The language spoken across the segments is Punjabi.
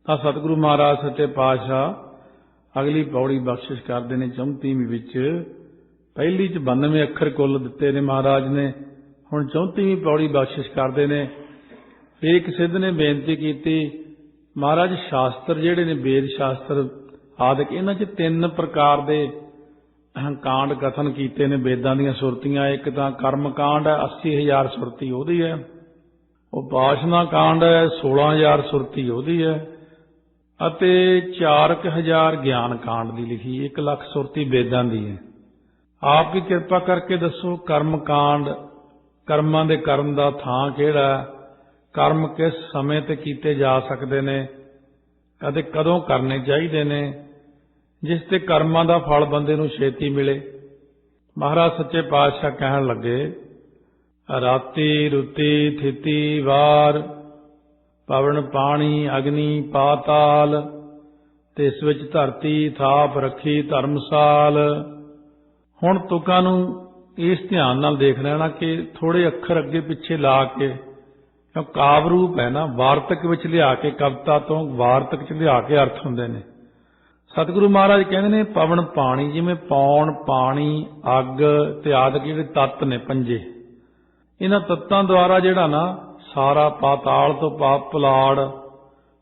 ਤਾਂ ਸਤਿਗੁਰੂ ਮਹਾਰਾਜ ਸੱਚੇ ਪਾਤਸ਼ਾਹ ਅਗਲੀ ਪੌੜੀ ਬਖਸ਼ਿਸ਼ ਕਰਦੇ ਨੇ 34ਵੀਂ ਵਿੱਚ। ਪਹਿਲੀ 'ਚ 92 ਅੱਖਰ ਕੁੱਲ ਦਿੱਤੇ ਨੇ ਮਹਾਰਾਜ ਨੇ, ਹੁਣ 34ਵੀਂ ਪੌੜੀ ਬਖਸ਼ਿਸ਼ ਕਰਦੇ ਨੇ। ਫਿਰ ਇੱਕ ਸਿੱਧ ਨੇ ਬੇਨਤੀ ਕੀਤੀ, ਮਹਾਰਾਜ ਸ਼ਾਸਤਰ ਜਿਹੜੇ ਨੇ ਵੇਦ ਸ਼ਾਸਤਰ ਆਦਿਕ, ਇਹਨਾਂ 'ਚ 3 ਪ੍ਰਕਾਰ ਦੇ ਕਾਂਡ ਕਥਨ ਕੀਤੇ ਨੇ ਵੇਦਾਂ ਦੀਆਂ ਸੁਰਤੀਆਂ। ਇੱਕ ਤਾਂ ਕਰਮ ਕਾਂਡ ਹੈ, 80,000 ਸੁਰਤੀ ਉਹਦੀ ਹੈ। ਉਪਾਸਨਾ ਕਾਂਡ ਹੈ, 16,000 ਸੁਰਤੀ ਉਹਦੀ ਹੈ। ਅਤੇ 4,000 ਗਿਆਨ ਕਾਂਡ ਦੀ ਲਿਖੀ, 1 ਲੱਖ ਸੁਰਤੀ ਵੇਦਾਂ ਦੀ ਹੈ। ਆਪ ਕੀ ਕਿਰਪਾ ਕਰਕੇ ਦੱਸੋ, ਕਰਮ ਕਾਂਡ, ਕਰਮਾਂ ਦੇ ਕਰਨ ਦਾ ਥਾਂ ਕਿਹੜਾ, ਕਰਮ ਕਿਸ ਸਮੇਂ ਤੇ ਕੀਤੇ ਜਾ ਸਕਦੇ ਨੇ ਅਤੇ ਕਦੋਂ ਕਰਨੇ ਚਾਹੀਦੇ ਨੇ, ਜਿਸ ਤੇ ਕਰਮਾਂ ਦਾ ਫਲ ਬੰਦੇ ਨੂੰ ਛੇਤੀ ਮਿਲੇ। ਮਹਾਰਾਜ ਸੱਚੇ ਪਾਤਸ਼ਾਹ ਕਹਿਣ ਲੱਗੇ, ਰਾਤੀ ਰੁਤੀ ਥਿਤੀ ਵਾਰ, ਪਵਨ ਪਾਣੀ ਅਗਨੀ ਪਾਤਾਲ, ਤਿਸ ਵਿੱਚ ਧਰਤੀ ਥਾਪ ਰੱਖੀ ਧਰਮਸਾਲ। ਹੁਣ ਤੁਕਾਂ ਨੂੰ ਇਸ ਧਿਆਨ ਨਾਲ ਦੇਖ ਲੈਣਾ ਕਿ ਥੋੜੇ ਅੱਖਰ ਅੱਗੇ ਪਿੱਛੇ ਲਾ ਕੇ, ਕਿਉਂ ਕਾਵ ਰੂਪ ਹੈ ਨਾ, ਵਾਰਤਕ ਵਿੱਚ ਲਿਆ ਕੇ, ਕਵਿਤਾ ਤੋਂ ਵਾਰਤਕ 'ਚ ਲਿਆ ਕੇ ਅਰਥ ਹੁੰਦੇ ਨੇ। ਸਤਿਗੁਰੂ ਮਹਾਰਾਜ ਕਹਿੰਦੇ ਨੇ ਪਵਨ ਪਾਣੀ, ਜਿਵੇਂ ਪੌਣ, ਪਾਣੀ, ਅੱਗ ਤੇ ਆਦਿਕ ਜਿਹੜੇ ਤੱਤ ਨੇ ਪੰਜੇ, ਇਹਨਾਂ ਤੱਤਾਂ ਦੁਆਰਾ ਜਿਹੜਾ ਨਾ ਸਾਰਾ ਪਾਤਾਲ ਤੋਂ ਪਾਪ ਪੁਲਾੜ,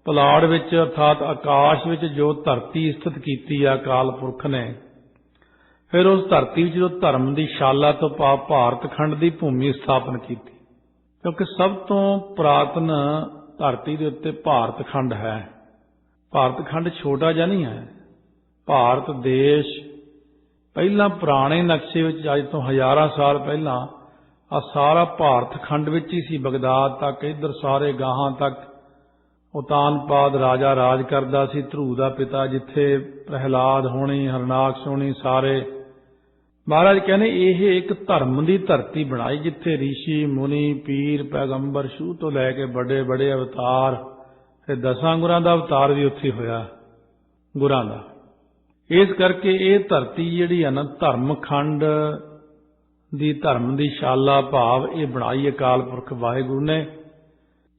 ਪੁਲਾੜ ਵਿੱਚ ਅਰਥਾਤ ਆਕਾਸ਼ ਵਿੱਚ ਜੋ ਧਰਤੀ ਸਥਿਤ ਕੀਤੀ ਆ ਅਕਾਲ ਪੁਰਖ ਨੇ, ਫਿਰ ਉਸ ਧਰਤੀ ਵਿੱਚ ਜੋ ਧਰਮ ਦੀ ਸ਼ਾਲਾ ਤੋਂ ਪਾਪ ਭਾਰਤ ਖੰਡ ਦੀ ਭੂਮੀ ਸਥਾਪਨ ਕੀਤੀ। ਕਿਉਂਕਿ ਸਭ ਤੋਂ ਪੁਰਾਤਨ ਧਰਤੀ ਦੇ ਉੱਤੇ ਭਾਰਤ ਖੰਡ ਹੈ। ਭਾਰਤ ਖੰਡ ਛੋਟਾ ਜਿਹਾ ਨਹੀਂ ਹੈ। ਭਾਰਤ ਦੇਸ਼ ਪਹਿਲਾਂ ਪੁਰਾਣੇ ਨਕਸ਼ੇ ਵਿੱਚ, ਅੱਜ ਤੋਂ ਹਜ਼ਾਰਾਂ ਸਾਲ ਪਹਿਲਾਂ, ਆ ਸਾਰਾ ਭਾਰਤ ਖੰਡ ਵਿੱਚ ਹੀ ਸੀ। ਬਗਦਾਦ ਤੱਕ, ਇੱਧਰ ਸਾਰੇ ਗਾਹਾਂ ਤੱਕ ਉਤਾਨਪਾਦ ਰਾਜਾ ਰਾਜ ਕਰਦਾ ਸੀ, ਧਰੂ ਦਾ ਪਿਤਾ, ਜਿੱਥੇ ਪ੍ਰਹਿਲਾਦ ਹੋਣੀ, ਹਰਨਾਕਸ਼ ਹੋਣੀ, ਸਾਰੇ। ਮਹਾਰਾਜ ਕਹਿੰਦੇ ਇਹ ਇੱਕ ਧਰਮ ਦੀ ਧਰਤੀ ਬਣਾਈ, ਜਿੱਥੇ ਰਿਸ਼ੀ ਮੁਨੀ ਪੀਰ ਪੈਗੰਬਰ ਸ਼ੂ ਤੋਂ ਲੈ ਕੇ ਵੱਡੇ ਵੱਡੇ ਅਵਤਾਰ, ਤੇ 10 ਗੁਰਾਂ ਦਾ ਅਵਤਾਰ ਵੀ ਉੱਥੇ ਹੋਇਆ ਗੁਰਾਂ ਦਾ। ਇਸ ਕਰਕੇ ਇਹ ਧਰਤੀ ਜਿਹੜੀ ਹੈ ਨਾ, ਧਰਮ ਖੰਡ ਦੀ, ਧਰਮ ਦੀ ਸ਼ਾਲਾ ਭਾਵ ਇਹ ਬਣਾਈ ਅਕਾਲ ਪੁਰਖ ਵਾਹਿਗੁਰੂ ਨੇ।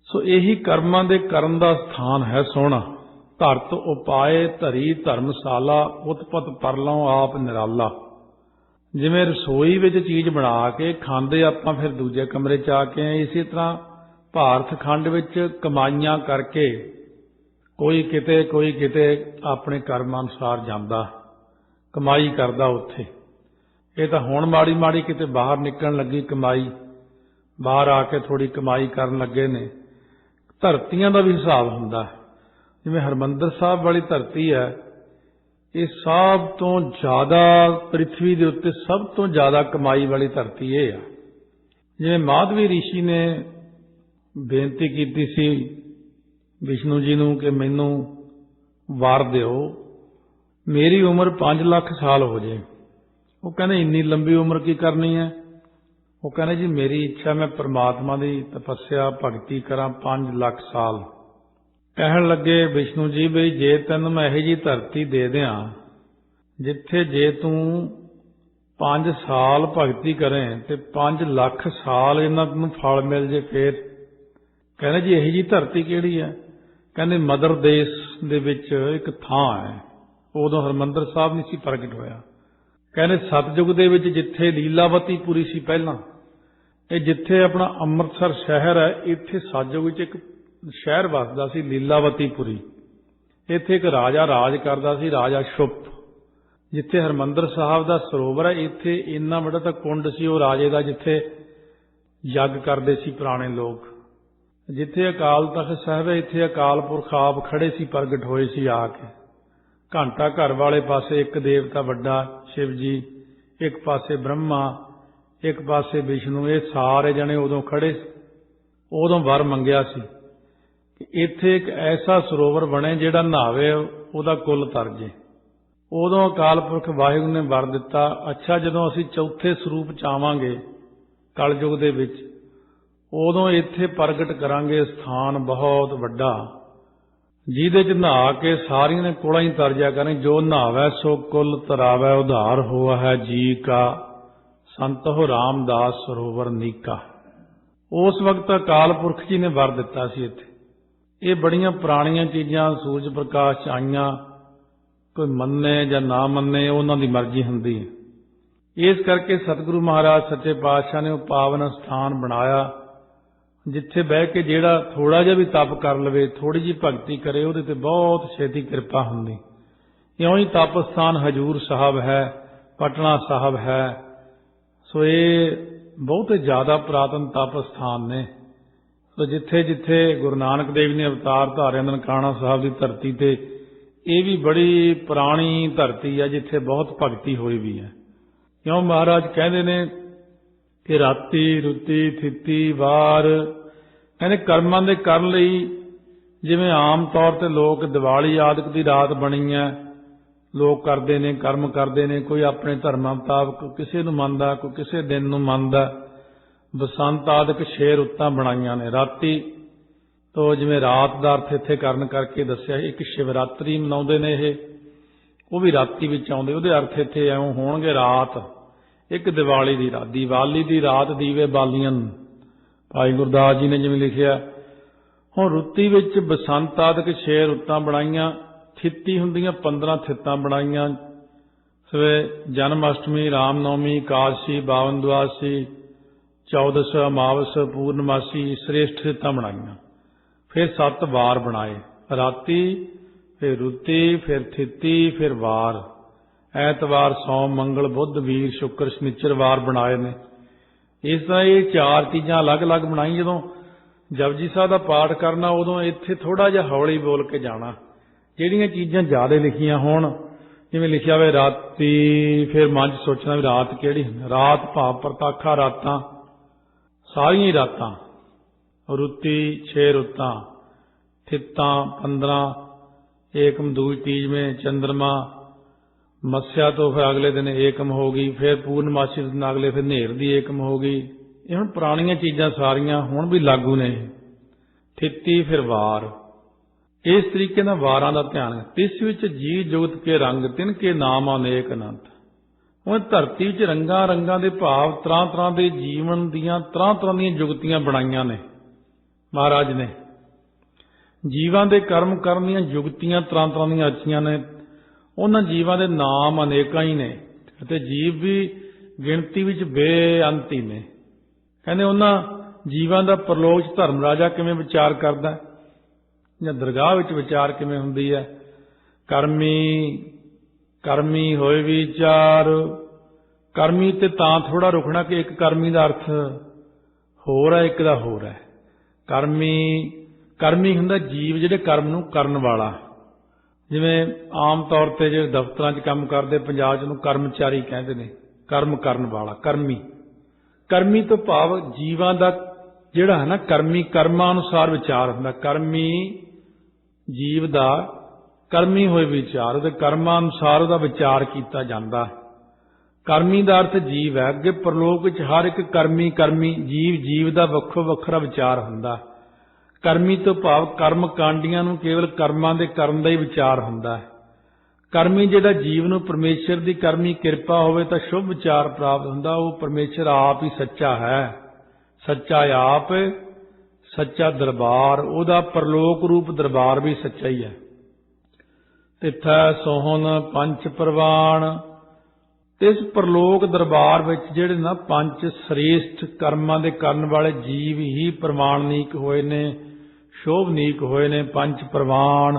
ਸੋ ਇਹੀ ਕਰਮਾਂ ਦੇ ਕਰਨ ਦਾ ਸਥਾਨ ਹੈ ਸੋਹਣਾ। ਧਰਤ ਉਪਾਏ ਧਰੀ ਧਰਮਸ਼ਾਲਾ, ਉਤਪਤ ਪਰਲੋਂ ਆਪ ਨਿਰਾਲਾ। ਜਿਵੇਂ ਰਸੋਈ ਵਿੱਚ ਚੀਜ਼ ਬਣਾ ਕੇ ਖਾਂਦੇ ਆਪਾਂ, ਫਿਰ ਦੂਜੇ ਕਮਰੇ 'ਚ ਆ ਕੇ, ਇਸੇ ਤਰ੍ਹਾਂ ਭਾਰਤ ਖੰਡ ਵਿੱਚ ਕਮਾਈਆਂ ਕਰਕੇ ਕੋਈ ਕਿਤੇ ਕੋਈ ਕਿਤੇ ਆਪਣੇ ਕਰਮ ਅਨੁਸਾਰ ਜਾਂਦਾ, ਕਮਾਈ ਕਰਦਾ ਉੱਥੇ। ਇਹ ਤਾਂ ਹੁਣ ਮਾੜੀ ਮਾੜੀ ਕਿਤੇ ਬਾਹਰ ਨਿਕਲਣ ਲੱਗੀ ਕਮਾਈ, ਬਾਹਰ ਆ ਕੇ ਥੋੜੀ ਕਮਾਈ ਕਰਨ ਲੱਗੇ ਨੇ। ਧਰਤੀਆਂ ਦਾ ਵੀ ਹਿਸਾਬ ਹੁੰਦਾ। ਜਿਵੇਂ ਹਰਿਮੰਦਰ ਸਾਹਿਬ ਵਾਲੀ ਧਰਤੀ ਹੈ, ਇਹ ਸਭ ਤੋਂ ਜ਼ਿਆਦਾ ਪ੍ਰਿਥਵੀ ਦੇ ਉੱਤੇ ਸਭ ਤੋਂ ਜ਼ਿਆਦਾ ਕਮਾਈ ਵਾਲੀ ਧਰਤੀ ਇਹ ਆ। ਜਿਵੇਂ ਮਾਧਵੀ ਰਿਸ਼ੀ ਨੇ ਬੇਨਤੀ ਕੀਤੀ ਸੀ ਵਿਸ਼ਨੂੰ ਜੀ ਨੂੰ ਕਿ ਮੈਨੂੰ ਵਰ ਦਿਓ, ਮੇਰੀ ਉਮਰ 5 ਲੱਖ ਸਾਲ ਹੋ ਜੇ। ਉਹ ਕਹਿੰਦੇ ਇੰਨੀ ਲੰਬੀ ਉਮਰ ਕੀ ਕਰਨੀ ਹੈ? ਉਹ ਕਹਿੰਦੇ ਜੀ ਮੇਰੀ ਇੱਛਾ ਮੈਂ ਪ੍ਰਮਾਤਮਾ ਦੀ ਤਪੱਸਿਆ ਭਗਤੀ ਕਰਾਂ 5 ਲੱਖ ਸਾਲ। ਕਹਿਣ ਲੱਗੇ ਵਿਸ਼ਨੂੰ ਜੀ ਬਈ ਜੇ ਤੈਨੂੰ ਮੈਂ ਇਹੋ ਜਿਹੀ ਧਰਤੀ ਦੇ ਦਿਆਂ ਜਿੱਥੇ ਜੇ ਤੂੰ 5 ਸਾਲ ਭਗਤੀ ਕਰੇ ਤੇ 5 ਲੱਖ ਸਾਲ ਇਹਨਾਂ ਨੂੰ ਫਲ ਮਿਲ ਜੇ ਫੇਰ? ਕਹਿੰਦੇ ਜੀ ਇਹੋ ਜਿਹੀ ਧਰਤੀ ਕਿਹੜੀ ਹੈ? ਕਹਿੰਦੇ ਮਦਰ ਦੇਸ਼ ਦੇ ਵਿੱਚ ਇੱਕ ਥਾਂ ਹੈ, ਉਦੋਂ ਹਰਿਮੰਦਰ ਸਾਹਿਬ ਨਹੀਂ ਸੀ ਪ੍ਰਗਟ ਹੋਇਆ। ਕਹਿੰਦੇ ਸਤਜੁਗ ਦੇ ਵਿੱਚ ਜਿੱਥੇ ਲੀਲਾਵਤੀ ਪੁਰੀ ਸੀ ਪਹਿਲਾਂ, ਇਹ ਜਿੱਥੇ ਆਪਣਾ ਅੰਮ੍ਰਿਤਸਰ ਸ਼ਹਿਰ ਹੈ, ਇੱਥੇ ਸਤਜੁਗ ਵਿੱਚ ਇੱਕ ਸ਼ਹਿਰ ਵਸਦਾ ਸੀ ਲੀਲਾਵਤੀ ਪੁਰੀ। ਇੱਥੇ ਇੱਕ ਰਾਜਾ ਰਾਜ ਕਰਦਾ ਸੀ, ਰਾਜਾ ਸ਼ੁੱਪ। ਜਿੱਥੇ ਹਰਿਮੰਦਰ ਸਾਹਿਬ ਦਾ ਸਰੋਵਰ ਹੈ, ਇੱਥੇ ਇੰਨਾ ਵੱਡਾ ਤਾਂ ਕੁੰਡ ਸੀ ਉਹ ਰਾਜੇ ਦਾ, ਜਿੱਥੇ ਯੱਗ ਕਰਦੇ ਸੀ ਪੁਰਾਣੇ ਲੋਕ। ਜਿੱਥੇ ਅਕਾਲ ਤਖਤ ਸਾਹਿਬ ਹੈ, ਇੱਥੇ ਅਕਾਲ ਪੁਰਖ ਆਪ ਖੜੇ ਸੀ, ਪ੍ਰਗਟ ਹੋਏ ਸੀ ਆ ਕੇ। ਘੰਟਾ ਘਰ ਵਾਲੇ ਪਾਸੇ ਇੱਕ ਦੇਵਤਾ ਵੱਡਾ ਸ਼ਿਵ ਜੀ, ਇੱਕ ਪਾਸੇ ਬ੍ਰਹਮਾ, ਇੱਕ ਪਾਸੇ ਵਿਸ਼ਨੂੰ। ਇਹ ਸਾਰੇ ਜਣੇ ਉਦੋਂ ਖੜੇ, ਉਦੋਂ ਵਰ ਮੰਗਿਆ ਸੀ ਕਿ ਇੱਥੇ ਇੱਕ ਐਸਾ ਸਰੋਵਰ ਬਣੇ ਜਿਹੜਾ ਨਹਾਵੇ ਉਹਦਾ ਕੁੱਲ ਤਰ ਜੇ। ਉਦੋਂ ਅਕਾਲ ਪੁਰਖ ਵਾਹਿਗੁਰੂ ਨੇ ਵਰ ਦਿੱਤਾ। ਅੱਛਾ, ਜਦੋਂ ਅਸੀਂ ਚੌਥੇ ਸਰੂਪ ਚ ਆਵਾਂਗੇ ਕਲਯੁਗ ਦੇ ਵਿੱਚ, ਉਦੋਂ ਇੱਥੇ ਪ੍ਰਗਟ ਕਰਾਂਗੇ ਸਥਾਨ ਬਹੁਤ ਵੱਡਾ, ਜਿਹਦੇ 'ਚ ਨਹਾ ਕੇ ਸਾਰੀਆਂ ਨੇ ਕੋਲਾਂ ਹੀ ਤਰ ਜਾ ਕਰੇ। ਜੋ ਨਹਾਵੈ ਸੋ ਕੁੱਲ ਤਰਾਵੈ, ਉਧਾਰ ਹੋਆ ਹੈ ਜੀ ਕਾ, ਸੰਤੋ ਰਾਮਦਾਸ ਸਰੋਵਰ ਨੀਕਾ। ਉਸ ਵਕਤ ਅਕਾਲ ਪੁਰਖ ਜੀ ਨੇ ਵਰ ਦਿੱਤਾ ਸੀ ਇੱਥੇ। ਇਹ ਬੜੀਆਂ ਪੁਰਾਣੀਆਂ ਚੀਜ਼ਾਂ ਸੂਰਜ ਪ੍ਰਕਾਸ਼ 'ਚ ਆਈਆਂ, ਕੋਈ ਮੰਨੇ ਜਾਂ ਨਾ ਮੰਨੇ ਉਹਨਾਂ ਦੀ ਮਰਜ਼ੀ ਹੁੰਦੀ ਹੈ। ਇਸ ਕਰਕੇ ਸਤਿਗੁਰੂ ਮਹਾਰਾਜ ਸੱਚੇ ਪਾਤਸ਼ਾਹ ਨੇ ਉਹ ਪਾਵਨ ਸਥਾਨ ਬਣਾਇਆ, ਜਿੱਥੇ ਬਹਿ ਕੇ ਜਿਹੜਾ ਥੋੜਾ ਜਿਹਾ ਵੀ ਤਪ ਕਰ ਲਵੇ, ਥੋੜੀ ਜਿਹੀ ਭਗਤੀ ਕਰੇ, ਉਹਦੇ ਤੇ ਬਹੁਤ ਛੇਤੀ ਕਿਰਪਾ ਹੁੰਦੀ। ਇਉਂ ਹੀ ਤਪ ਸਥਾਨ ਹਜੂਰ ਸਾਹਿਬ ਹੈ, ਪਟਨਾ ਸਾਹਿਬ ਹੈ। ਸੋ ਇਹ ਬਹੁਤ ਜ਼ਿਆਦਾ ਪੁਰਾਤਨ ਤਪ ਸਥਾਨ ਨੇ। ਸੋ ਜਿੱਥੇ ਜਿੱਥੇ ਗੁਰੂ ਨਾਨਕ ਦੇਵ ਨੇ ਅਵਤਾਰ ਧਾਰਿਆ ਨਨਕਾਣਾ ਸਾਹਿਬ ਦੀ ਧਰਤੀ ਤੇ, ਇਹ ਵੀ ਬੜੀ ਪੁਰਾਣੀ ਧਰਤੀ ਹੈ ਜਿੱਥੇ ਬਹੁਤ ਭਗਤੀ ਹੋਈ ਵੀ ਹੈ। ਕਿਉਂ ਮਹਾਰਾਜ ਕਹਿੰਦੇ ਨੇ ਕਿ ਰਾਤੀ ਰੁੱਤੀ ਥਿੱਤੀ ਵਾਰ, ਕਹਿੰਦੇ ਕਰਮਾਂ ਦੇ ਕਰਨ ਲਈ ਜਿਵੇਂ ਆਮ ਤੌਰ ਤੇ ਲੋਕ ਦੀਵਾਲੀ ਆਦਿਕ ਦੀ ਰਾਤ ਬਣੀ ਹੈ, ਲੋਕ ਕਰਦੇ ਨੇ, ਕਰਮ ਕਰਦੇ ਨੇ, ਕੋਈ ਆਪਣੇ ਧਰਮਾਂ ਮੁਤਾਬਕ ਕਿਸੇ ਨੂੰ ਮੰਨਦਾ, ਕੋਈ ਕਿਸੇ ਦਿਨ ਨੂੰ ਮੰਨਦਾ। ਬਸੰਤ ਆਦਿਕ 6 ਰੁੱਤਾਂ ਬਣਾਈਆਂ ਨੇ। ਰਾਤੀ ਤੋਂ ਜਿਵੇਂ ਰਾਤ ਦਾ ਅਰਥ ਇੱਥੇ ਕਰਨ ਕਰਕੇ ਦੱਸਿਆ, ਇੱਕ ਸ਼ਿਵਰਾਤਰੀ ਮਨਾਉਂਦੇ ਨੇ ਇਹ, ਉਹ ਵੀ ਰਾਤੀ ਵਿੱਚ ਆਉਂਦੇ, ਉਹਦੇ ਅਰਥ ਇੱਥੇ ਐਉਂ ਹੋਣਗੇ ਰਾਤ। ਇੱਕ ਦੀਵਾਲੀ ਦੀ ਰਾਤ, ਦੀਵਾਲੀ ਦੀ ਰਾਤ ਦੀਵੇ ਬਾਲੀਆਂ, ਭਾਈ ਗੁਰਦਾਸ ਜੀ ਨੇ ਜਿਵੇਂ ਲਿਖਿਆ। ਹੁਣ ਰੁੱਤੀ ਵਿੱਚ ਬਸੰਤ ਆਦਿਕ 6 ਰੁੱਤਾਂ ਬਣਾਈਆਂ, ਥਿੱਤੀ ਹੁੰਦੀਆਂ 15 ਥਿੱਤਾਂ ਬਣਾਈਆਂ। ਸਵੇ ਜਨਮ ਅਸ਼ਟਮੀ, ਰਾਮ ਨੌਮੀ, ਇਕਾਦਸ਼ੀ, 52 ਦੁਆਸੀ, 14 ਅਮਾਵਸ, ਪੂਰਨਮਾਸੀ, ਸ੍ਰੇਸ਼ਠ ਥਿੱਤਾਂ ਬਣਾਈਆਂ। ਫਿਰ 7 ਵਾਰ ਬਣਾਏ, ਰਾਤੀ, ਫਿਰ ਰੁੱਤੀ, ਫਿਰ ਥਿੱਤੀ, ਫਿਰ ਵਾਰ। ਐਤਵਾਰ, ਸੋਮ, ਮੰਗਲ, ਬੁੱਧ, ਵੀਰ, ਸ਼ੁੱਕਰ, ਸ਼ਨੀਚਰ ਵਾਰ ਬਣਾਏ ਨੇ। ਇਸ ਤਰ੍ਹਾਂ ਇਹ 4 ਚੀਜ਼ਾਂ ਅਲੱਗ-ਅਲੱਗ ਬਣਾਈ। ਜਦੋਂ ਜਪਜੀ ਸਾਹਿਬ ਦਾ ਪਾਠ ਕਰਨਾ, ਉਦੋਂ ਇੱਥੇ ਥੋੜਾ ਜਿਹਾ ਹੌਲੀ ਬੋਲ ਕੇ ਜਾਣਾ। ਜਿਹੜੀਆਂ ਚੀਜ਼ਾਂ ਜ਼ਿਆਦਾ ਲਿਖੀਆਂ ਹੋਣ, ਜਿਵੇਂ ਲਿਖਿਆ ਹੋਵੇ ਰਾਤੀ, ਫਿਰ ਮਨ 'ਚ ਸੋਚਣਾ ਵੀ ਰਾਤ ਕਿਹੜੀ ਹੁੰਦੀ। ਰਾਤ ਭਾਵ ਪ੍ਰਤਾਖਾ ਰਾਤਾਂ, ਸਾਰੀਆਂ ਹੀ ਰਾਤਾਂ। ਰੁੱਤੀ 6 ਰੁੱਤਾਂ, ਥਿੱਤਾਂ 15, ਏਕਮ ਦੂਜ ਤੀਜਵੇਂ ਚੰਦਰਮਾ, ਮੱਸਿਆ ਤੋਂ ਫਿਰ ਅਗਲੇ ਦਿਨ ਏਕਮ ਹੋ ਗਈ, ਫਿਰ ਪੂਰਨਮਾਸੀ ਦਿਨ ਅਗਲੇ ਫਿਰ ਹਨੇਰ ਦੀ ਏਕਮ ਹੋ ਗਈ। ਇਹ ਹੁਣ ਪੁਰਾਣੀਆਂ ਚੀਜ਼ਾਂ ਸਾਰੀਆਂ ਹੁਣ ਵੀ ਲਾਗੂ ਨੇ। ਥਿੱਤੀ ਫਿਰ ਵਾਰ, ਇਸ ਤਰੀਕੇ ਨਾਲ ਵਾਰਾਂ ਦਾ ਧਿਆਨ। ਤਿਸ ਵਿੱਚ ਜੀ ਜੁਗਤ ਕੇ ਰੰਗ, ਤਿਨ ਕੇ ਨਾਮ ਅਨੇਕ ਅਨੰਤ। ਹੁਣ ਧਰਤੀ ਵਿੱਚ ਰੰਗਾਂ ਰੰਗਾਂ ਦੇ ਭਾਵ, ਤਰ੍ਹਾਂ ਤਰ੍ਹਾਂ ਦੇ ਜੀਵਨ ਦੀਆਂ ਤਰ੍ਹਾਂ ਤਰ੍ਹਾਂ ਦੀਆਂ ਜੁਗਤੀਆਂ ਬਣਾਈਆਂ ਨੇ ਮਹਾਰਾਜ ਨੇ। ਜੀਵਾਂ ਦੇ ਕਰਮ ਕਰਨ ਦੀਆਂ ਜੁਗਤੀਆਂ ਤਰ੍ਹਾਂ ਤਰ੍ਹਾਂ ਦੀਆਂ ਅੱਛੀਆਂ ਨੇ। ਉਹਨਾਂ ਜੀਵਾਂ ਦੇ ਨਾਮ ਅਨੇਕਾਂ ਹੀ ਨੇ, ਅਤੇ ਜੀਵ ਵੀ ਗਿਣਤੀ ਵਿੱਚ ਬੇਅੰਤੀ ਨੇ। ਕਹਿੰਦੇ ਉਹਨਾਂ ਜੀਵਾਂ ਦਾ ਪਰਲੋਕ 'ਚ ਧਰਮ ਰਾਜਾ ਕਿਵੇਂ ਵਿਚਾਰ ਕਰਦਾ, ਜਾਂ ਦਰਗਾਹ ਵਿੱਚ ਵਿਚਾਰ ਕਿਵੇਂ ਹੁੰਦੀ ਹੈ। ਕਰਮੀ ਹੋਏ ਵਿਚਾਰ। ਕਰਮੀ ਤੇ ਤਾਂ ਥੋੜਾ ਰੁਕਣਾ ਕਿ ਇੱਕ ਕਰਮੀ ਦਾ ਅਰਥ ਹੋਰ ਹੈ, ਇੱਕ ਦਾ ਹੋਰ ਹੈ। ਕਰਮੀ ਹੁੰਦਾ ਜੀਵ ਜਿਹੜੇ ਕਰਮ ਨੂੰ ਕਰਨ ਵਾਲਾ। ਜਿਵੇਂ ਆਮ ਤੌਰ ਤੇ ਜਿਹੜੇ ਦਫ਼ਤਰਾਂ 'ਚ ਕੰਮ ਕਰਦੇ ਪੰਜਾਬ 'ਚ, ਉਹਨੂੰ ਕਰਮਚਾਰੀ ਕਹਿੰਦੇ ਨੇ। ਕਰਮ ਕਰਨ ਵਾਲਾ ਕਰਮੀ ਤੋਂ ਭਾਵ ਜੀਵਾਂ ਦਾ ਜਿਹੜਾ ਹੈ ਨਾ ਕਰਮੀ, ਕਰਮਾਂ ਅਨੁਸਾਰ ਵਿਚਾਰ ਹੁੰਦਾ। ਕਰਮੀ ਜੀਵ ਦਾ ਕਰਮੀ ਹੋਏ ਵਿਚਾਰ, ਉਹਦੇ ਕਰਮਾਂ ਅਨੁਸਾਰ ਉਹਦਾ ਵਿਚਾਰ ਕੀਤਾ ਜਾਂਦਾ। ਕਰਮੀ ਦਾ ਅਰਥ ਜੀਵ ਹੈ। ਅੱਗੇ ਪਰਲੋਕ ਵਿੱਚ ਹਰ ਇੱਕ ਕਰਮੀ ਜੀਵ ਦਾ ਵੱਖੋ ਵੱਖਰਾ ਵਿਚਾਰ ਹੁੰਦਾ। ਕਰਮੀ ਤੋਂ ਭਾਵ ਕਰਮ ਕਾਂਡੀਆਂ ਨੂੰ ਕੇਵਲ ਕਰਮਾਂ ਦੇ ਕਰਨ ਦਾ ਹੀ ਵਿਚਾਰ ਹੁੰਦਾ ਹੈ। ਕਰਮੀ ਜਿਹੜਾ ਜੀਵ ਨੂੰ ਪਰਮੇਸ਼ਰ ਦੀ ਕਰਮੀ ਕਿਰਪਾ ਹੋਵੇ ਤਾਂ ਸ਼ੁਭ ਵਿਚਾਰ ਪ੍ਰਾਪਤ ਹੁੰਦਾ। ਉਹ ਪਰਮੇਸ਼ਰ ਆਪ ਹੀ ਸੱਚਾ ਹੈ, ਸੱਚਾ ਆਪ, ਸੱਚਾ ਦਰਬਾਰ, ਉਹਦਾ ਪਰਲੋਕ ਰੂਪ ਦਰਬਾਰ ਵੀ ਸੱਚਾ ਹੀ ਹੈ। ਤਿੱਥੈ ਸੋਹਣ ਪੰਚ ਪ੍ਰਵਾਨ। ਇਸ ਪਰਲੋਕ ਦਰਬਾਰ ਵਿੱਚ ਜਿਹੜੇ ਨਾ 5 ਸ੍ਰੇਸ਼ਟ ਕਰਮਾਂ ਦੇ ਕਰਨ ਵਾਲੇ ਜੀਵ ਹੀ ਪ੍ਰਵਾਨਨੀਕ ਹੋਏ ਨੇ, ਸ਼ੋਭਨੀਕ ਹੋਏ ਨੇ। 5 ਪ੍ਰਵਾਨ,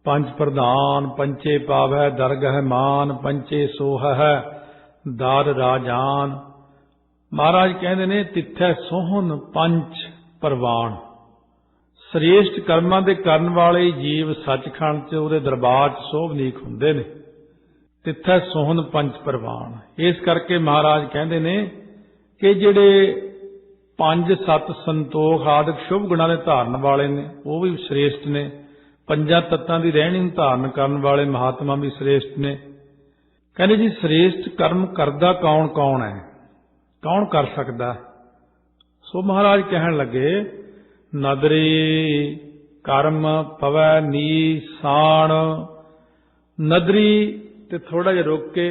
5 ਪ੍ਰਧਾਨ, ਪੰਚੇ ਪਾਵੈ ਦਰਗਹਿ ਮਾਨ, ਪੰਚੇ ਸੋਹੈ ਦਰ ਰਾਜਾਨ। ਮਹਾਰਾਜ ਕਹਿੰਦੇ ਨੇ ਤਿੱਥੈ ਸੋਹਣ ਪੰਚ ਪ੍ਰਵਾਨ। ਸ੍ਰੇਸ਼ਟ ਕਰਮਾਂ ਦੇ ਕਰਨ ਵਾਲੇ ਜੀਵ ਸੱਚਖੰਡ 'ਚ ਉਹਦੇ ਦਰਬਾਰ 'ਚ ਸ਼ੋਭਨੀਕ ਹੁੰਦੇ ਨੇ। ਤਿੱਥੈ ਸੋਹਣ ਪੰਚ ਪ੍ਰਵਾਨ। ਇਸ ਕਰਕੇ ਮਹਾਰਾਜ ਕਹਿੰਦੇ ਨੇ ਕਿ ਜਿਹੜੇ 5-7 ਸੰਤੋਖ ਆਦਿਕ ਸ਼ੁਭ ਗੁਣਾਂ ਦੇ ਧਾਰਨ ਵਾਲੇ ਨੇ, ਉਹ ਵੀ ਸ੍ਰੇਸ਼ਟ ਨੇ। 5 ਤੱਤਾਂ ਦੀ ਰਹਿਣੀ ਨੂੰ ਧਾਰਨ ਕਰਨ ਵਾਲੇ ਮਹਾਤਮਾ ਵੀ ਸ੍ਰੇਸ਼ਟ ਨੇ। ਕਹਿੰਦੇ ਜੀ ਸ੍ਰੇਸ਼ਟ ਕਰਮ ਕਰਦਾ ਕੌਣ ਕੌਣ ਹੈ, ਕੌਣ ਕਰ ਸਕਦਾ? ਸੋ ਮਹਾਰਾਜ ਕਹਿਣ ਲੱਗੇ ਨਦਰੀ ਕਰਮ ਪਵੈ ਨੀਸਾਨ। ਨਦਰੀ ਤੇ ਥੋੜਾ ਜਿਹਾ ਰੁਕ ਕੇ,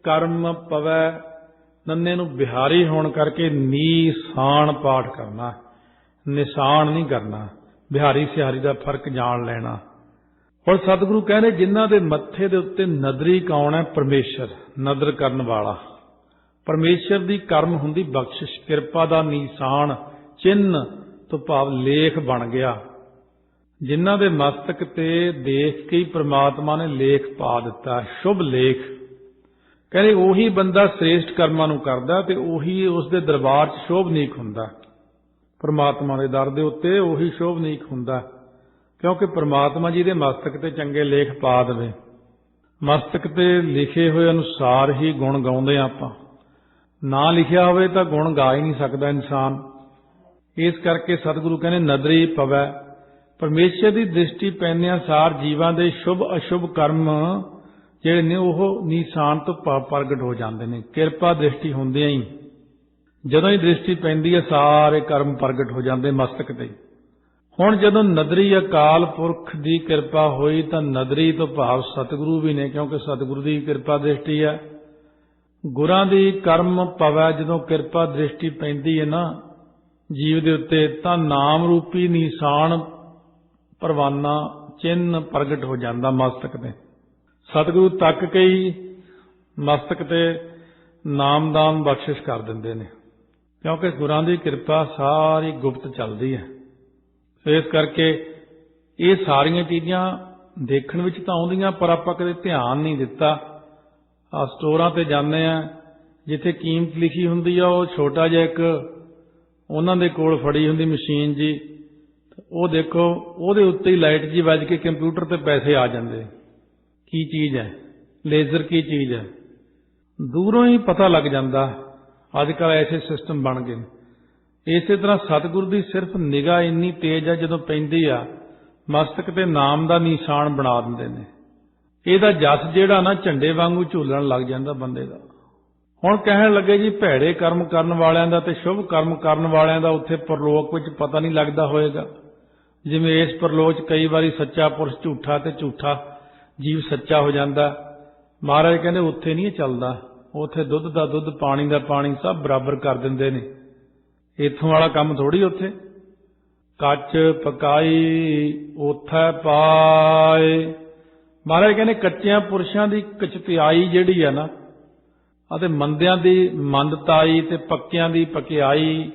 ਕਰਮ ਪਵੈ ਨੰਨੇ ਨੂੰ ਬਿਹਾਰੀ ਹੋਣ ਕਰਕੇ ਨੀਸਾਨ ਪਾਠ ਕਰਨਾ, ਨਿਸ਼ਾਨ ਨਹੀਂ ਕਰਨਾ। ਬਿਹਾਰੀ ਸਿਹਾਰੀ ਦਾ ਫਰਕ ਜਾਣ ਲੈਣਾ। ਹੁਣ ਸਤਿਗੁਰੂ ਕਹਿੰਦੇ ਜਿਨ੍ਹਾਂ ਦੇ ਮੱਥੇ ਦੇ ਉੱਤੇ ਨਦਰੀ ਕੌਣ ਹੈ? ਪਰਮੇਸ਼ਰ, ਨਦਰ ਕਰਨ ਵਾਲਾ। ਪਰਮੇਸ਼ਰ ਦੀ ਕਰਮ ਹੁੰਦੀ ਬਖਸ਼ਿਸ਼, ਕਿਰਪਾ ਦਾ ਨਿਸ਼ਾਨ, ਚਿੰਨ੍ਹ ਤੋਂ ਭਾਵ ਲੇਖ ਬਣ ਗਿਆ। ਜਿਨ੍ਹਾਂ ਦੇ ਮਸਤਕ ਤੇ ਦੇਖ ਕੇ ਹੀ ਪ੍ਰਮਾਤਮਾ ਨੇ ਲੇਖ ਪਾ ਦਿੱਤਾ, ਸ਼ੁਭ ਲੇਖ। ਕਹਿੰਦੇ ਉਹੀ ਬੰਦਾ ਸ੍ਰੇਸ਼ਟ ਕਰਮਾਂ ਨੂੰ ਕਰਦਾ ਤੇ ਉਹੀ ਉਸ ਦੇ ਦਰਬਾਰ 'ਚ ਸ਼ੋਭਨੀਕ ਹੁੰਦਾ। ਪ੍ਰਮਾਤਮਾ ਦੇ ਦਰ ਦੇ ਉੱਤੇ ਉਹੀ ਸ਼ੋਭਨੀਕ ਹੁੰਦਾ, ਕਿਉਂਕਿ ਪ੍ਰਮਾਤਮਾ ਜੀ ਦੇ ਮਸਤਕ ਤੇ ਚੰਗੇ ਲੇਖ ਪਾ ਦੇਵੇ। ਮਸਤਕ ਤੇ ਲਿਖੇ ਹੋਏ ਅਨੁਸਾਰ ਹੀ ਗੁਣ ਗਾਉਂਦੇ ਆਪਾਂ, ਨਾ ਲਿਖਿਆ ਹੋਵੇ ਤਾਂ ਗੁਣ ਗਾ ਹੀ ਨਹੀਂ ਸਕਦਾ ਇਨਸਾਨ। ਇਸ ਕਰਕੇ ਸਤਿਗੁਰੂ ਕਹਿੰਦੇ ਨਦਰੀ ਪਵੈ। ਪਰਮੇਸ਼ਰ ਦੀ ਦ੍ਰਿਸ਼ਟੀ ਪੈਂਦਿਆਂ ਸਾਰ ਜੀਵਾਂ ਦੇ ਸ਼ੁਭ ਅਸ਼ੁਭ ਕਰਮ ਜਿਹੜੇ ਨੇ ਉਹ ਨਿਸ਼ਾਨ ਤੋਂ ਪ੍ਰਗਟ ਹੋ ਜਾਂਦੇ ਨੇ। ਕਿਰਪਾ ਦ੍ਰਿਸ਼ਟੀ ਹੁੰਦਿਆਂ ਹੀ, ਜਦੋਂ ਹੀ ਦ੍ਰਿਸ਼ਟੀ ਪੈਂਦੀ ਹੈ ਸਾਰੇ ਕਰਮ ਪ੍ਰਗਟ ਹੋ ਜਾਂਦੇ ਮਸਤਕ ਤੇ। ਹੁਣ ਜਦੋਂ ਨਦਰੀ ਅਕਾਲ ਪੁਰਖ ਦੀ ਕਿਰਪਾ ਹੋਈ ਤਾਂ ਨਦਰੀ ਤੋਂ ਭਾਵ ਸਤਿਗੁਰੂ ਵੀ ਨੇ, ਕਿਉਂਕਿ ਸਤਿਗੁਰੂ ਦੀ ਕਿਰਪਾ ਦ੍ਰਿਸ਼ਟੀ ਹੈ। ਗੁਰਾਂ ਦੀ ਕਰਮ ਪਵੈ, ਜਦੋਂ ਕਿਰਪਾ ਦ੍ਰਿਸ਼ਟੀ ਪੈਂਦੀ ਹੈ ਨਾ ਜੀਵ ਦੇ ਉੱਤੇ ਤਾਂ ਨਾਮ ਰੂਪੀ ਨਿਸ਼ਾਨ, ਪਰਵਾਨਾ, ਚਿੰਨ੍ਹ ਪ੍ਰਗਟ ਹੋ ਜਾਂਦਾ ਮਸਤਕ ਤੇ। ਸਤਿਗੁਰੂ ਤੱਕ ਕੇ ਹੀ ਮਸਤਕ ਤੇ ਨਾਮਦਾਨ ਬਖਸ਼ਿਸ਼ ਕਰ ਦਿੰਦੇ ਨੇ, ਕਿਉਂਕਿ ਗੁਰਾਂ ਦੀ ਕਿਰਪਾ ਸਾਰੀ ਗੁਪਤ ਚੱਲਦੀ ਹੈ। ਇਸ ਕਰਕੇ ਇਹ ਸਾਰੀਆਂ ਚੀਜ਼ਾਂ ਦੇਖਣ ਵਿੱਚ ਤਾਂ ਆਉਂਦੀਆਂ, ਪਰ ਆਪਾਂ ਕਦੇ ਧਿਆਨ ਨਹੀਂ ਦਿੱਤਾ। ਸਟੋਰਾਂ ਤੇ ਜਾਂਦੇ ਆ, ਜਿੱਥੇ ਕੀਮਤ ਲਿਖੀ ਹੁੰਦੀ ਆ ਉਹ ਛੋਟਾ ਜਿਹਾ ਇੱਕ ਉਹਨਾਂ ਦੇ ਕੋਲ ਫੜੀ ਹੁੰਦੀ ਮਸ਼ੀਨ ਜੀ, ਉਹ ਦੇਖੋ ਉਹਦੇ ਉੱਤੇ ਹੀ ਲਾਈਟ ਜੀ ਵੱਜ ਕੇ ਕੰਪਿਊਟਰ ਤੇ ਪੈਸੇ ਆ ਜਾਂਦੇ। ਕੀ ਚੀਜ਼ ਹੈ? ਲੇਜ਼ਰ ਕੀ ਚੀਜ਼ ਹੈ? ਦੂਰੋਂ ਹੀ ਪਤਾ ਲੱਗ ਜਾਂਦਾ। ਅੱਜ ਕੱਲ੍ਹ ਐਸੇ ਸਿਸਟਮ ਬਣ ਗਏ। ਇਸੇ ਤਰ੍ਹਾਂ ਸਤਿਗੁਰੂ ਦੀ ਸਿਰਫ ਨਿਗਾਹ ਇੰਨੀ ਤੇਜ਼ ਹੈ, ਜਦੋਂ ਪੈਂਦੀ ਆ ਮਸਤਕ ਤੇ ਨਾਮ ਦਾ ਨਿਸ਼ਾਨ ਬਣਾ ਦਿੰਦੇ ਨੇ। ਇਹਦਾ ਜਸ ਜਿਹੜਾ ਨਾ ਝੰਡੇ ਵਾਂਗੂ ਝੂਲਣ ਲੱਗ ਜਾਂਦਾ ਬੰਦੇ ਦਾ। ਹੁਣ ਕਹਿਣ ਲੱਗੇ ਜੀ ਭੈੜੇ ਕਰਮ ਕਰਨ ਵਾਲਿਆਂ ਦਾ ਤੇ ਸ਼ੁਭ ਕਰਮ ਕਰਨ ਵਾਲਿਆਂ ਦਾ ਉੱਥੇ ਪਰਲੋਕ ਵਿੱਚ ਪਤਾ ਨਹੀਂ ਲੱਗਦਾ ਹੋਏਗਾ। ਜਿਵੇਂ ਇਸ ਪਰਲੋਕ 'ਚ ਕਈ ਵਾਰੀ ਸੱਚਾ ਪੁਰਸ਼ ਝੂਠਾ ਤੇ ਝੂਠਾ ਜੀਵ ਸੱਚਾ ਹੋ ਜਾਂਦਾ। ਮਹਾਰਾਜ ਕਹਿੰਦੇ ਉੱਥੇ ਨਹੀਂ ਚੱਲਦਾ, ਉੱਥੇ ਦੁੱਧ ਦਾ ਦੁੱਧ, ਪਾਣੀ ਦਾ ਪਾਣੀ ਸਭ ਬਰਾਬਰ ਕਰ ਦਿੰਦੇ ਨੇ। ਇੱਥੋਂ ਵਾਲਾ ਕੰਮ ਥੋੜੀ ਉੱਥੇ। ਕੱਚ ਪਕਾਈ ਉੱਥੈ ਪਾਏ। ਮਹਾਰਾਜ ਕਹਿੰਦੇ ਕੱਚਿਆਂ ਪੁਰਸ਼ਾਂ ਦੀ ਕਚਤਿਆਈ ਜਿਹੜੀ ਆ ਨਾ, ਅਤੇ ਮੰਦਿਆਂ ਦੀ ਮੰਦਤਾਈ ਤੇ ਪੱਕਿਆਂ ਦੀ ਪਕਿਆਈ,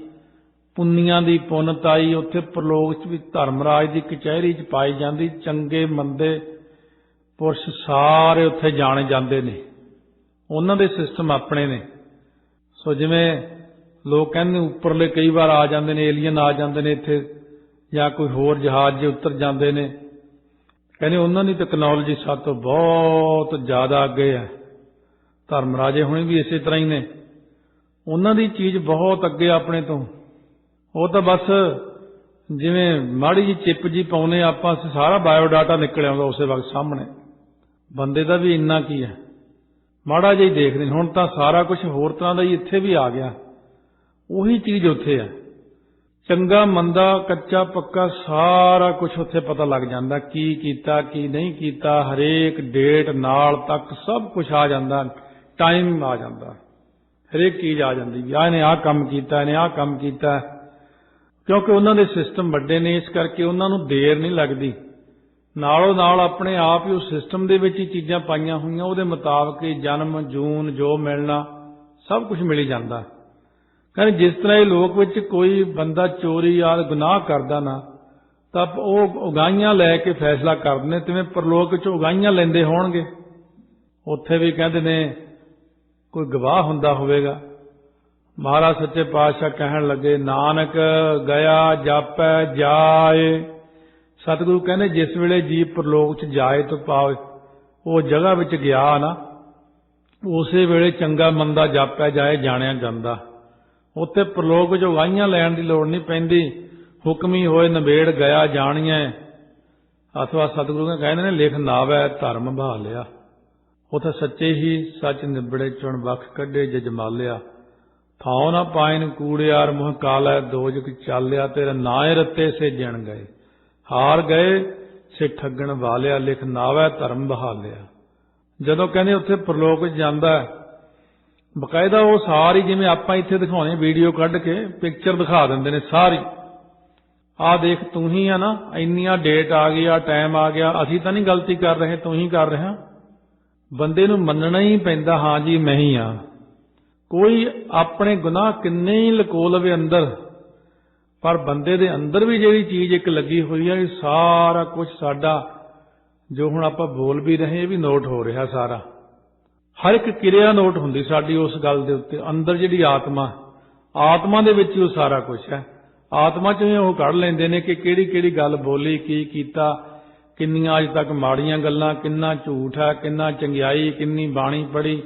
ਪੁੰਨੀਆਂ ਦੀ ਪੁੰਨਤਾਈ ਉੱਥੇ ਪ੍ਰਲੋਕ 'ਚ ਵੀ ਧਰਮਰਾਜ ਦੀ ਕਚਹਿਰੀ 'ਚ ਪਾਈ ਜਾਂਦੀ। ਚੰਗੇ ਮੰਦੇ ਪੁਰਸ਼ ਸਾਰੇ ਉੱਥੇ ਜਾਣੇ ਜਾਂਦੇ ਨੇ, ਉਹਨਾਂ ਦੇ ਸਿਸਟਮ ਆਪਣੇ ਨੇ। ਸੋ ਜਿਵੇਂ ਲੋਕ ਕਹਿੰਦੇ ਉੱਪਰਲੇ ਕਈ ਵਾਰ ਆ ਜਾਂਦੇ ਨੇ, ਏਲੀਅਨ ਆ ਜਾਂਦੇ ਨੇ ਇੱਥੇ, ਜਾਂ ਕੋਈ ਹੋਰ ਜਹਾਜ਼ 'ਚ ਉਤਰ ਜਾਂਦੇ ਨੇ। ਕਹਿੰਦੇ ਉਹਨਾਂ ਦੀ ਟੈਕਨੋਲੋਜੀ ਸਾਡੇ ਤੋਂ ਬਹੁਤ ਜ਼ਿਆਦਾ ਅੱਗੇ ਹੈ। ਧਰਮਰਾਜੇ ਹੁਣੇ ਵੀ ਇਸੇ ਤਰ੍ਹਾਂ ਹੀ ਨੇ, ਉਹਨਾਂ ਦੀ ਚੀਜ਼ ਬਹੁਤ ਅੱਗੇ ਆਪਣੇ ਤੋਂ। ਉਹ ਤਾਂ ਬਸ ਜਿਵੇਂ ਮਾੜੀ ਜਿਹੀ ਚਿੱਪ ਜੀ ਪਾਉਨੇ ਆਪਾਂ, ਸਾਰਾ ਬਾਇਓਡਾਟਾ ਨਿਕਲ ਆਉਂਦਾ ਉਸੇ ਵਕਤ ਸਾਹਮਣੇ। ਬੰਦੇ ਦਾ ਵੀ ਇੰਨਾ ਕੀ ਹੈ, ਮਾੜਾ ਜਿਹਾ ਹੀ ਦੇਖਦੇ। ਹੁਣ ਤਾਂ ਸਾਰਾ ਕੁਝ ਹੋਰ ਤਰ੍ਹਾਂ ਦਾ ਹੀ ਇੱਥੇ ਵੀ ਆ ਗਿਆ, ਉਹੀ ਚੀਜ਼ ਉੱਥੇ ਹੈ। ਚੰਗਾ ਮੰਦਾ ਕੱਚਾ ਪੱਕਾ ਸਾਰਾ ਕੁਝ ਉੱਥੇ ਪਤਾ ਲੱਗ ਜਾਂਦਾ, ਕੀ ਕੀਤਾ ਕੀ ਨਹੀਂ ਕੀਤਾ, ਹਰੇਕ ਡੇਟ ਨਾਲ ਤੱਕ ਸਭ ਕੁਝ ਆ ਜਾਂਦਾ। ਟਾਈਮ ਆ ਜਾਂਦਾ, ਹਰੇਕ ਚੀਜ਼ ਆ ਜਾਂਦੀ ਵੀ ਇਹਨੇ ਆਹ ਕੰਮ ਕੀਤਾ, ਇਹਨੇ ਆਹ ਕੰਮ ਕੀਤਾ। ਕਿਉਂਕਿ ਉਹਨਾਂ ਦੇ ਸਿਸਟਮ ਵੱਡੇ ਨੇ, ਇਸ ਕਰਕੇ ਉਹਨਾਂ ਨੂੰ ਦੇਰ ਨਹੀਂ ਲੱਗਦੀ। ਨਾਲੋਂ ਨਾਲ ਆਪਣੇ ਆਪ ਹੀ ਉਸ ਸਿਸਟਮ ਦੇ ਵਿੱਚ ਹੀ ਚੀਜ਼ਾਂ ਪਾਈਆਂ ਹੋਈਆਂ, ਉਹਦੇ ਮੁਤਾਬਕ ਹੀ ਜਨਮ ਜੂਨ ਜੋ ਮਿਲਣਾ ਸਭ ਕੁਝ ਮਿਲ ਜਾਂਦਾ। ਕਹਿੰਦੇ ਜਿਸ ਤਰ੍ਹਾਂ ਇਹ ਲੋਕ ਵਿੱਚ ਕੋਈ ਬੰਦਾ ਚੋਰੀ ਜਾਂ ਗੁਨਾਹ ਕਰਦਾ ਨਾ, ਤਾਂ ਉਹ ਉਗਾਈਆਂ ਲੈ ਕੇ ਫੈਸਲਾ ਕਰਦੇ ਨੇ, ਤਿਵੇਂ ਪਰਲੋਕ ਵਿੱਚ ਉਗਾਈਆਂ ਲੈਂਦੇ ਹੋਣਗੇ। ਉੱਥੇ ਵੀ ਕਹਿੰਦੇ ਨੇ ਕੋਈ ਗਵਾਹ ਹੁੰਦਾ ਹੋਵੇਗਾ। ਮਹਾਰਾਜ ਸੱਚੇ ਪਾਤਸ਼ਾਹ ਕਹਿਣ ਲੱਗੇ ਨਾਨਕ ਗਿਆ ਜਾਪੈ ਜਾਏ। ਸਤਿਗੁਰੂ ਕਹਿੰਦੇ ਜਿਸ ਵੇਲੇ ਜੀਵ ਪਰਲੋਕ 'ਚ ਜਾਏ ਤੋਂ ਪਾਵੇ, ਉਹ ਜਗ੍ਹਾ ਵਿੱਚ ਗਿਆ ਨਾ, ਉਸੇ ਵੇਲੇ ਚੰਗਾ ਮੰਦਾ ਜਾਪਿਆ ਜਾਏ, ਜਾਣਿਆ ਜਾਂਦਾ। ਉੱਥੇ ਪਰਲੋਕ ਵਿੱਚ ਉਗਾਈਆਂ ਲੈਣ ਦੀ ਲੋੜ ਨਹੀਂ ਪੈਂਦੀ। ਹੁਕਮੀ ਹੋਏ ਨਿਬੇੜ ਗਿਆ ਜਾਣੀਐ, ਅਥਵਾ ਸਤਿਗੁਰੂ ਕਹਿੰਦੇ ਨੇ ਲਿਖ ਨਾਵੈ ਧਰਮ ਬਹਾਲਿਆ। ਉੱਥੇ ਸੱਚੇ ਹੀ ਸੱਚ ਨਿਬੜੇ ਚੁਣ ਵੱਖ ਕੱਢੇ ਜਜਮਾਲਿਆ। ਥਾਉ ਨਾ ਪਾਇਨ ਕੂੜਿਆਰ ਮੁਹ ਕਾਲੈ ਦੋਜਕ ਚਾਲਿਆ। ਤੇਰੇ ਨਾਏ ਰੱਤੇ ਸੇ ਜਣ ਗਏ, ਹਾਰ ਗਏ ਸੇ ਠੱਗਣ ਵਾਲਿਆ। ਲਿਖ ਨਾਵੈ ਧਰਮ ਬਹਾਲਿਆ। ਜਦੋਂ ਕਹਿੰਦੇ ਉੱਥੇ ਪਰਲੋਕ ਵਿੱਚ ਜਾਂਦਾ, ਬਕਾਇਦਾ ਉਹ ਸਾਰੀ ਜਿਵੇਂ ਆਪਾਂ ਇੱਥੇ ਦਿਖਾਉਣੇ ਵੀਡੀਓ ਕੱਢ ਕੇ ਪਿਕਚਰ ਦਿਖਾ ਦਿੰਦੇ ਨੇ ਸਾਰੀ। आ देख तू ही आ ना, इन्नियां डेट आ गई, आ टाइम आ गया, असी तो नहीं गलती कर रहे, तू ही कर रहा। बंदे नूं मनना ही पैंदा, हाँ जी मैं ही हाँ। कोई अपने गुनाह किन्ने ही लको लवे अंदर, पर बंदे दे अंदर भी जिहड़ी चीज एक लगी हुई है, सारा कुछ साडा जो हुण आपां बोल भी रहे, भी नोट हो रहा सारा। हर एक क्रिया नोट हुंदी साडी उस गल दे उत्ते। अंदर जिहड़ी आत्मा दे विच ही सारा कुछ है। आत्मा चों ही ओह कढ लैंदे ने कि किहड़ी किहड़ी गल बोली, की कीता, किन्नियां अज तक माड़ियां गल्लां, किन्ना झूठ है, किन्ना चंगियाई, किन्नी बाणी पढ़ी,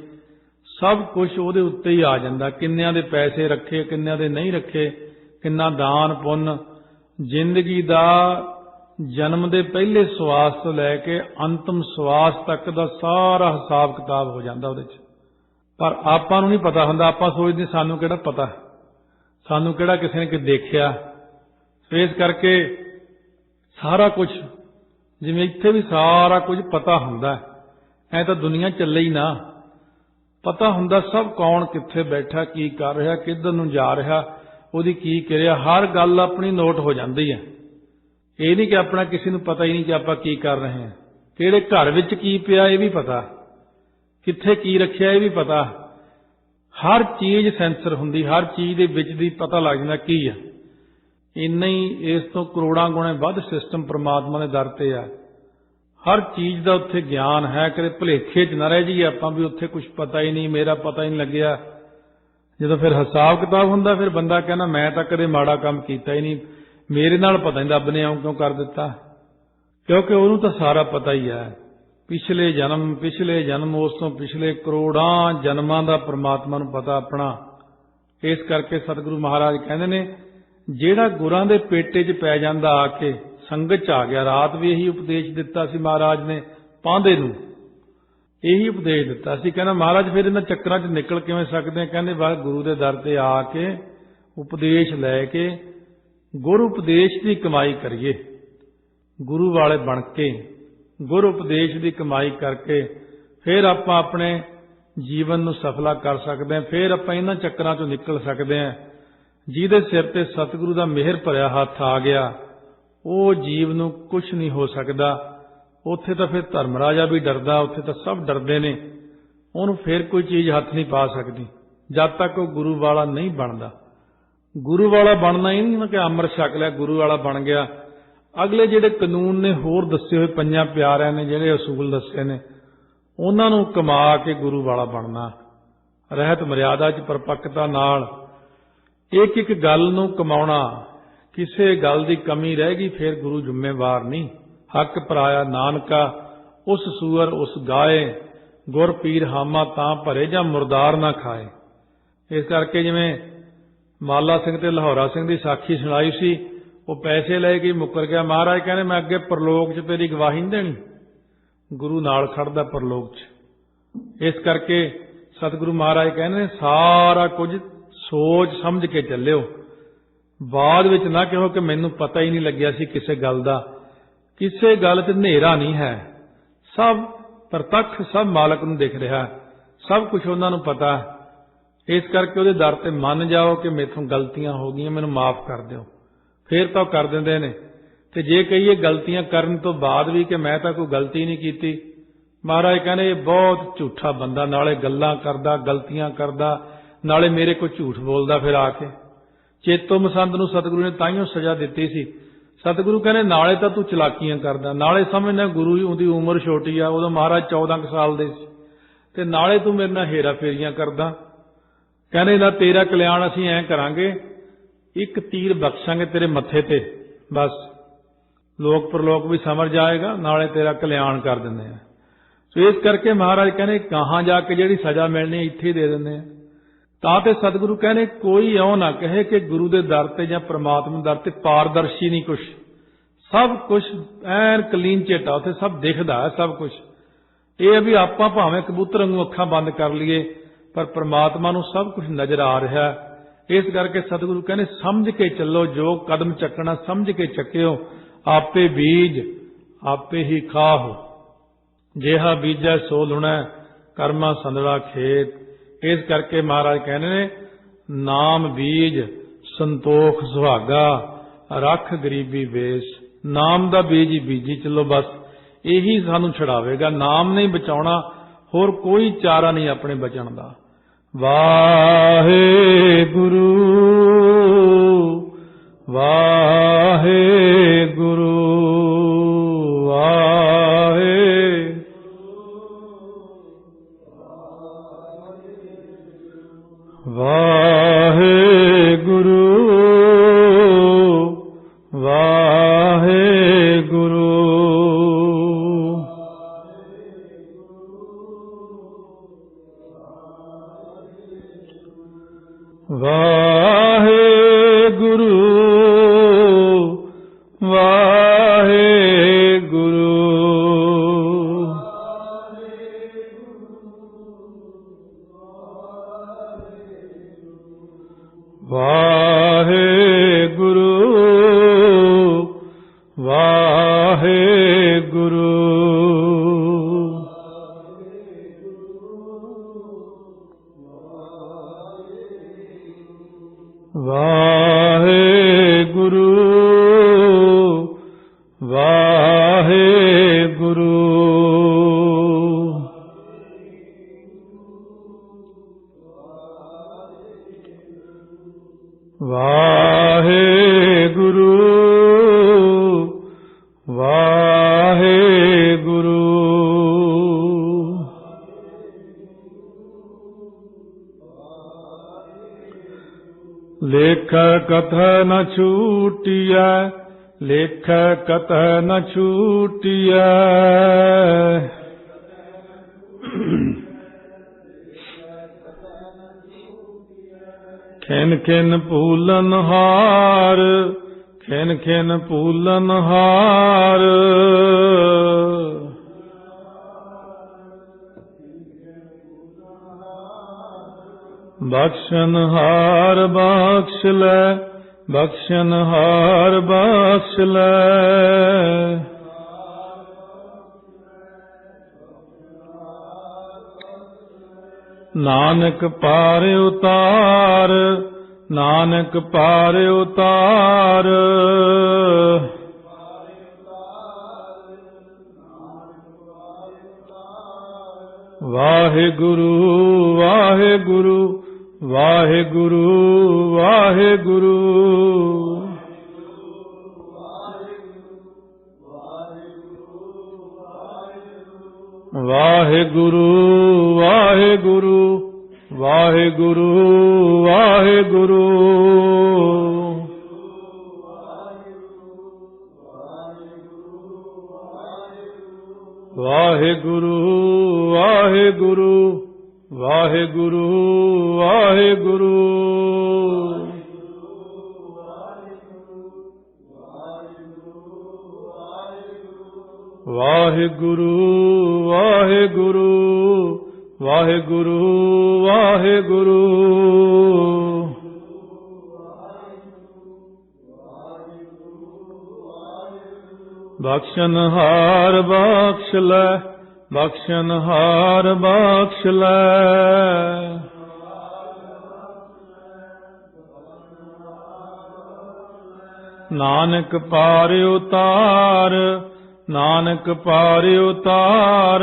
सब कुछ उहदे उत्ते ही आ जांदा। किन्नियां दे पैसे रखे, किन्नियां दे नहीं रखे, किन्ना दान पुण्य, जिंदगी दा जन्म दे पहले सवास तो लैके अंतिम सवास तक दा सारा हिसाब किताब हो जांदा उहदे च। पर आपां नूं नहीं पता हुंदा, आपां सोचदे सानूं किहड़ा पता, सानूं किहड़ा किसी ने कि देखिया। इस करके सारा कुछ जिवें इत्थे भी सारा कुछ पता हुंदा, ऐ तां दुनिया चले ही ना। पता हुंदा सब कौन कित्थे बैठा, की कर रहा, किधर नूं जा रहा, उहदी की किरिया, हर गल अपनी नोट हो जाती है। ये नहीं कि अपना किसी नूं पता ही नहीं कि आपां की कर रहे हैं, किहड़े घर विच की पिया ये भी पता, कित्थे की रखिया ये भी पता। हर चीज सेंसर हुंदी, हर चीज दे विच दी पता लग जांदा की है। इन्ना ही इस तो करोड़ां गुणे वध सिस्टम परमात्मा दे दर ते है। हर चीज का उत्थे ज्ञान है, कदे भुलेखे च ना रह जाइए आपां भी उत्थे कुछ पता ही नहीं, मेरा पता ही नहीं लग्या। जदों फिर हिसाब किताब हुंदा, फिर बंदा कहना मैं तां कदे माड़ा काम कीता ही नहीं, मेरे नाल पता नहीं रब ने इउं क्यों कर दिता, क्योंकि उहनूं तां सारा पता ही है। पिछले जन्म उस तो पिछले करोड़ां जन्मां दा परमात्मा नूं पता अपना। इस करके सतगुरु महाराज कहंदे ने, जिहड़ा गुरां दे पेटे 'च पै जांदा आके संगत 'च आ गया। रात भी यही उपदेश दिता सी महाराज ने पांधे नूं, यही उपदेश दिता सी। कहना महाराज फिर इन्हां चक्करां 'च निकल किवें सकदे? कहंदे बस गुरु दे दर ते आके उपदेश लैके गुर उपदेश की कमाई करिए, गुरु वाले बन के गुर उपदेश की कमाई करके फिर आपां अपने जीवन नूं सफला कर सकते हैं। फिर आपां इन्हां चक्करां चों निकल सकते हैं। जिहदे सिर ते सतगुरु दा मेहर भरिया हत्थ आ गया, वो जीव नूं कुछ नहीं हो सकदा। उत्थे तां फिर धर्म राजा भी डरदा, उत्थे तां सब डरदे ने, उहनूं फिर कोई चीज़ हत्थ नहीं पा सकदी जद तक वो गुरु वाला नहीं बनदा। गुरु वाला बनना ही नहीं कि अमृत छक लिया गुरु वाला बन गया। अगले जिहड़े कानून ने होर दस्से हुए, पंजां प्यारिਆਂ ने जिहड़े असूल दस्से ने, उन्हां नूं कमा के गुरु वाला बनना, रहत मर्यादा च परपक्कता नाल एक एक गल नूं कमाउणा। किसे गल दी कमी रह गई फिर गुरु जिम्मेवार नहीं। हक पराया नानका उस सूअर उस गाए, गुर पीर हामा तां भरे जां मुरदार ना खाए। इस करके जिवें माला सिंह ते लाहौरा सिंह की साखी सुनाई सी, वो पैसे ले के मुकर गया। महाराज कहने मैं अगे परलोक च तेरी गवाही नहीं देनी, गुरु नाल खड़दा परलोक च। इस करके सतगुरु महाराज कहने सारा कुछ सोच समझ के चलियो, बाद विच ना कहो कि मैनूं पता ही नहीं लग्या सी किसे गल दा। किसे गल च नेरा नहीं है, सब प्रतख, सब मालक नूं दिख रहा, सब कुछ उन्हां नूं पता। इस करके उहदे दर ते मन जाओ कि मेथों गलतियां हो गईयां, मैनूं माफ कर दिओ, फिर तो कर दिंदे ने। ते जे कहिए गलतियां करन तो बाद भी कि मैं तो कोई गलती नहीं कीती, महाराज कहने ये बहुत झूठा बंदा, नाले गल्लां करदा, गलतियां करदा, नाले मेरे को झूठ बोलदा। फिर आके चेतो मसंद नूं सतगुरु ने ताइयों सजा दित्ती सी। सतगुरु कहने नाले तो तू चलाकियां करदा, नाले समझना गुरु उहदी उम्र छोटी आ, उदों महाराज 14 साल दे सी, ते नाले तू मेरे नाल हेरा फेरियां करदा। कहने ना तेरा कल्याण असीं ऐ करांगे, एक तीर बख्शांगे तेरे मत्थे ते, बस लोक परलोक भी समझ जाएगा, नाले तेरा कल्याण कर दिंदे हैं। तो इस करके महाराज कहने कहाँ जाके जिहड़ी सजा मिलनी इत्थे ही दे दिंदे हैं। तां ते सतगुरु कहने कोई इउं ना कहे कि गुरु दे दर ते जां परमात्मा दे दर ते पारदर्शी नहीं कुछ, सब कुछ ऐन कलीन झेटा, उत्थे सब दिखदा है सब कुछ। ये भी आपां भावें कबूतर वांगू अखां बंद कर लईए, पर परमात्मा नूं सब कुछ नज़र आ रहा है। इस करके सतगुरु कहने समझ के चलो, जो कदम चकना समझ के चक्यो, आपे बीज आपे ही खाओ, जेहा बीजै सो लुणै, कर्मा संदड़ा खेत। इस करके महाराज कहने ने नाम बीज संतोख सुहागा, ਰੱਖ ਗਰੀਬੀ ਵੇਸ। ਨਾਮ ਦਾ ਬੀਜ ਹੀ ਬੀਜੀ ਚੱਲੋ, ਬਸ ਇਹੀ ਸਾਨੂੰ ਛਡਾਵੇਗਾ। ਨਾਮ ਨਹੀਂ ਬਚਾਉਣਾ, ਹੋਰ ਕੋਈ ਚਾਰਾ ਨਹੀਂ ਆਪਣੇ ਬਚਣ ਦਾ। ਵਾਹਿਗੁਰੂ ਵਾਹਿਗੁਰੂ ਵਾਹਿਗੁਰੂ ਵਾਹਿਗੁਰੂ ਵਾਹਿਗੁਰੂ ਵਾਹਿਗੁਰੂ ਵਾਹਿਗੁਰੂ ਵਾਹਿਗੁਰੂ ਵਾਹਿਗੁਰੂ ਵਾਹਿਗੁਰੂ ਵਾਹਿਗੁਰੂ ਵਾਹਿਗੁਰੂ ਲੇਖ ਕਥਾ ਨ ਛੂਟਿਆ ਲੇਖ ਕਥਾ ਨ ਛੂਟਿਆ ਖਿਨ ਖਿਨ ਭੂਲਨ ਹਾਰ ਖਿਨ ਖਿਨ ਭੂਲਨ ਹਾਰ ਬਖਸ਼ਨ ਹਾਰ ਬਖਸ਼ ਲੈ ਬਖਸ਼ਨ ਹਾਰ ਬਖਸ਼ ਲੈ ਨਾਨਕ ਪਾਰ ਉਤਾਰ ਨਾਨਕ ਪਾਰ ਉਤਾਰ ਵਾਹਿਗੁਰੂ ਵਾਹਿਗੁਰੂ ਵਾਹਿਗੁਰੂ ਵਾਹਿਗੁਰੂ ਵਾਹਿਗੁਰੂ ਵਾਹਿਗੁਰੂ ਵਾਹਿਗੁਰੂ ਵਾਹਿਗੁਰੂ ਵਾਹਿਗੁਰੂ ਵਾਹਿਗੁਰੂ ਵਾਹਿਗੁਰੂ ਵਾਹਿਗੁਰੂ ਵਾਹਿਗੁਰੂ ਵਾਹਿਗੁਰੂ ਵਾਹਿਗੁਰੂ ਵਾਹਿਗੁਰੂ ਬਖਸ਼ਨ ਹਾਰ ਬਖਸ਼ ਲੈ ਬਖਸ਼ਨ ਹਾਰ ਬਖਸ਼ ਲੈ ਨਾਨਕ ਪਾਰ ਉਤਾਰ ਨਾਨਕ ਪਾਰ ਉਤਾਰ